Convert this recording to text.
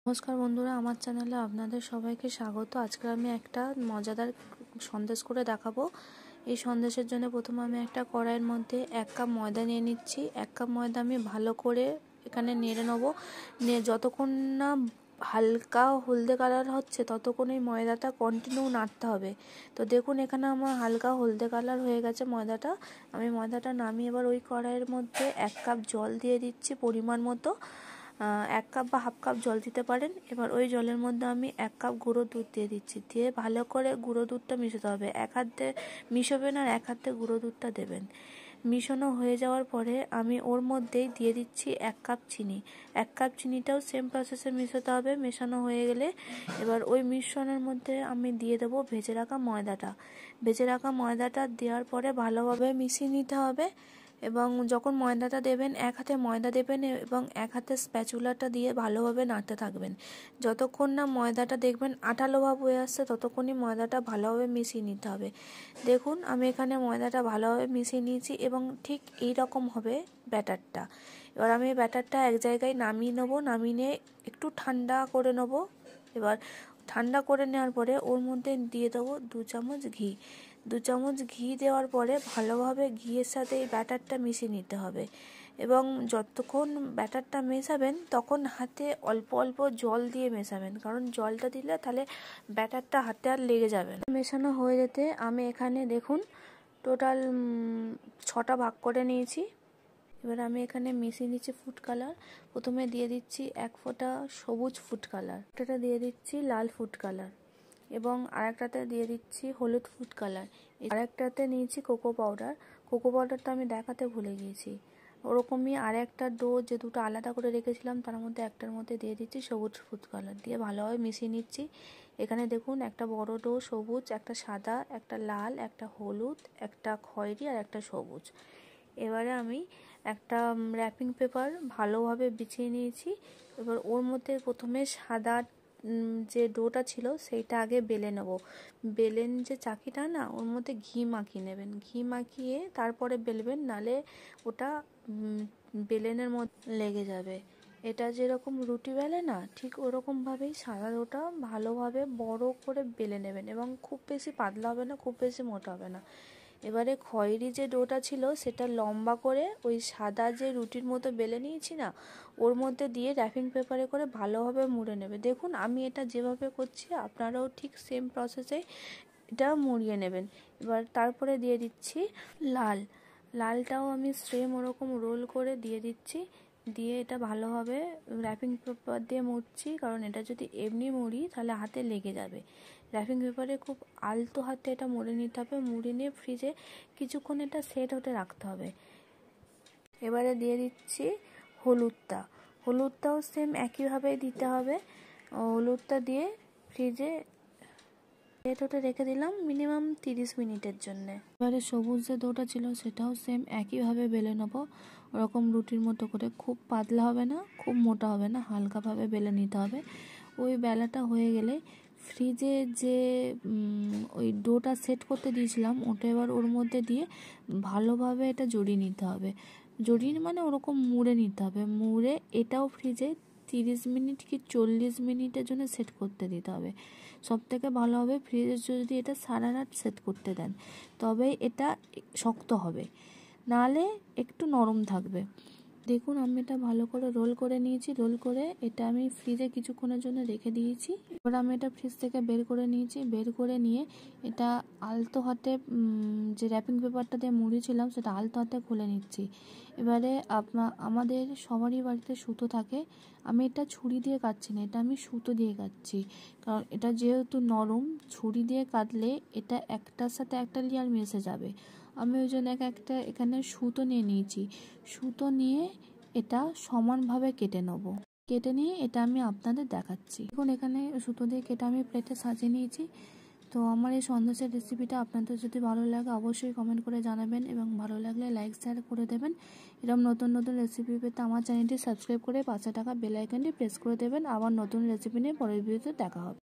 নমস্কার বন্ধুরা, আমার চ্যানেলে আপনাদের সবাইকে স্বাগত। আজকে আমি একটা মজাদার সন্দেশ করে দেখাবো। এই সন্দেশের জন্য প্রথমে আমি একটা কড়াইয়ের মধ্যে 1 কাপ ময়দা নিয়ে নিচ্ছি। 1 কাপ ময়দা আমি ভালো করে এখানে নেড়ে নেবো। যতক্ষণ না হালকা হলদে কালার হচ্ছে ততক্ষণ এই ময়দাটা কন্টিনিউ নাড়তে হবে। তো দেখুন এখানে আমার হালকা হলদে কালার হয়ে গেছে ময়দাটা। আমি ময়দাটা নামিয়ে এবার ওই কড়াইয়ের মধ্যে 1 কাপ জল দিয়ে দিচ্ছি পরিমাণ মতো। 1 কাপ বা হাফ কাপ জল দিতে পারেন। এবার ওই জলের মধ্যে আমি 1 কাপ গুঁড়ো দুধ দিয়ে দিচ্ছি। দিয়ে ভালো করে গুঁড়ো দুধটা মিশাতে হবে। এক হাতে মিশাবেন আর এক হাতে গুঁড়ো দুধটা দেবেন। মিশানো হয়ে যাওয়ার পরে আমি ওর মধ্যেই দিয়ে দিচ্ছি 1 কাপ চিনি। 1 কাপ চিনিটাও সেম প্রসেসে মিশাতে হবে। মেশানো হয়ে গেলে এবার ওই মিশ্রণের মধ্যে আমি দিয়ে দেবো ভেজে রাখা ময়দাটা। ভেজে রাখা ময়দাটা দেওয়ার পরে ভালোভাবে মিশিয়ে নিতে হবে। এবং যখন ময়দাটা দেবেন এক হাতে ময়দা দেবেন এবং এক হাতে স্প্যাচুলাটা দিয়ে ভালোভাবে নাড়তে থাকবেন। যতক্ষণ না ময়দাটা দেখবেন আঠালো ভাব হয়ে আসছে ততক্ষণই ময়দাটা ভালোভাবে মিশিয়ে নিতে হবে। দেখুন আমি এখানে ময়দাটা ভালোভাবে মিশিয়ে নিয়েছি এবং ঠিক এই রকম হবে ব্যাটারটা। এবার আমি ব্যাটারটা এক জায়গায় নামিয়ে নেবো। নামিয়ে নিয়ে একটু ঠান্ডা করে নেবো। এবার ঠান্ডা করে নেওয়ার পরে ওর মধ্যে দিয়ে দেবো 2 চামচ ঘি। 2 চামচ ঘি দেওয়ার পরে ভালোভাবে ঘিয়ের সাথে এই ব্যাটারটা মিশিয়ে নিতে হবে। এবং যতক্ষণ ব্যাটারটা মেশাবেন তখন হাতে অল্প অল্প জল দিয়ে মেশাবেন, কারণ জলটা দিলে তাহলে ব্যাটারটা হাতে আর লেগে যাবে না। মেশানো হয়ে যেতে আমি এখানে দেখুন টোটাল 6টা ভাগ করে নিয়েছি। এবার আমি এখানে মিশিয়ে নিচ্ছি ফুড কালার। প্রথমে দিয়ে দিচ্ছি 1 ফোঁটা সবুজ ফুড কালার, একটা দিয়ে দিচ্ছি লাল ফুড কালার এবং আরেকটাতে দিয়ে দিচ্ছি হলুদ ফুড কালার। আরেকটাতে নিয়েছি কোকো পাউডার। কোকো পাউডারটা আমি দেখাতে ভুলে গিয়েছি। ওরকমই আরেকটা ডো যে দুটো আলাদা করে রেখেছিলাম তার মধ্যে একটার মধ্যে দিয়ে দিচ্ছি সবুজ ফুড কালার, দিয়ে ভালোভাবে মিশিয়ে নিচ্ছি। এখানে দেখুন একটা বড় ডো সবুজ, একটা সাদা, একটা লাল, একটা হলুদ, একটা খয়েরি আর একটা সবুজ। এবারে আমি একটা র্যাপিং পেপার ভালোভাবে বিছিয়ে নিয়েছি। এবার ওর মধ্যে প্রথমে সাদা যে ডোটা ছিল সেইটা আগে বেলে নেব। বেলেন যে চাকিটা না, ওর মধ্যে ঘি মাখিয়ে নেবেন। ঘি মাখিয়ে তারপরে বেলবেন, নালে ওটা বেলেনের মধ্যে লেগে যাবে। এটা যেরকম রুটি বেলে না, ঠিক ওরকমভাবেই সাদা ডোটা ভালোভাবে বড় করে বেলে নেবেন এবং খুব বেশি পাতলা হবে না, খুব বেশি মোটা হবে না। এবারে খয়েরি যে ডোটা ছিল সেটা লম্বা করে ওই সাদা যে রুটির মতো বেলে নিয়েছি না, ওর মধ্যে দিয়ে র্যাপিং পেপারে করে ভালোভাবে মুড়ে নেবে। দেখুন আমি এটা যেভাবে করছি আপনারাও ঠিক সেম প্রসেসে এটা মুড়িয়ে নেবেন। এবার তারপরে দিয়ে দিচ্ছি লালটাও আমি সেম ওরকম রোল করে দিয়ে দিচ্ছি। দিয়ে এটা ভালোভাবে র্যাপিং পেপার দিয়ে মুড়ছি, কারণ এটা যদি এমনি মুড়ি তাহলে হাতে লেগে যাবে। র্যাপিং পেপারে খুব আলতো হাতে এটা মুড়ে নিতে হবে। মুড়ে নিয়ে ফ্রিজে কিছুক্ষণ এটা সেট হতে রাখতে হবে। এবারে দিয়ে দিচ্ছি হলুদটাও সেম একইভাবেই দিতে হবে। হলুদটা দিয়ে ফ্রিজে সেট হতে রেখে দিলাম মিনিমাম 30 মিনিটের জন্য। এবারে সবুজ যে ডোটা ছিল সেটাও সেম একইভাবে বেলে নেবো, ওরকম রুটির মতো করে। খুব পাতলা হবে না, খুব মোটা হবে না, হালকাভাবে বেলে নিতে হবে। ওই বেলাটা হয়ে গেলে ফ্রিজে যে ওই ডোটা সেট করতে দিয়েছিলাম ওটা এবার ওর মধ্যে দিয়ে ভালোভাবে এটা জড়িয়ে নিতে হবে। জড়িয়ে মানে ওরকম মুড়ে নিতে হবে। মুড়ে এটাও ফ্রিজে 30 মিনিট কি 40 মিনিটের জন্য সেট করতে দিতে হবে। সব থেকে ভালো হবে ফ্রিজে যদি এটা সারা রাত সেট করতে দেন, তবে এটা শক্ত হবে, নাহলে একটু নরম থাকবে। দেখুন আমি এটা ভালো করে রোল করে নিয়েছি। রোল করে এটা আমি ফ্রিজে কিছুক্ষণের জন্য রেখে দিয়েছি। এবার আমি এটা ফ্রিজ থেকে বের করে নিয়েছি। বের করে নিয়ে এটা আলতো হাতে যে র্যাপিং পেপারটা দিয়ে মুড়িয়েছিলাম সেটা আলতো হাতে খুলে নিচ্ছি। এবারে আমাদের সবারই বাড়িতে সুতো থাকে। আমি এটা ছুরি দিয়ে কাটছি না, এটা আমি সুতো দিয়ে কাটছি, কারণ এটা যেহেতু নরম, ছুরি দিয়ে কাটলে এটা একটার সাথে একটা লেয়ার মিশে যাবে। আমি ওই জন্য একটা এখানে সুতো নিয়ে নিয়েছি। সুতো নিয়ে এটা সমানভাবে কেটে নেব। কেটে নিয়ে এটা আমি আপনাদের দেখাচ্ছি। এখন এখানে সুতো দিয়ে কেটে আমি প্লেটে সাজিয়ে নিয়েছি। তো আমার এই সন্দেশের রেসিপিটা আপনাদের যদি ভালো লাগে অবশ্যই কমেন্ট করে জানাবেন এবং ভালো লাগলে লাইক শেয়ার করে দেবেন। এরকম নতুন নতুন রেসিপি পেতে আমার চ্যানেলটি সাবস্ক্রাইব করে পাশে থাকা বেল আইকনটি প্রেস করে দেবেন। আবার নতুন রেসিপি নিয়ে পরের ভিডিওতে দেখা হবে।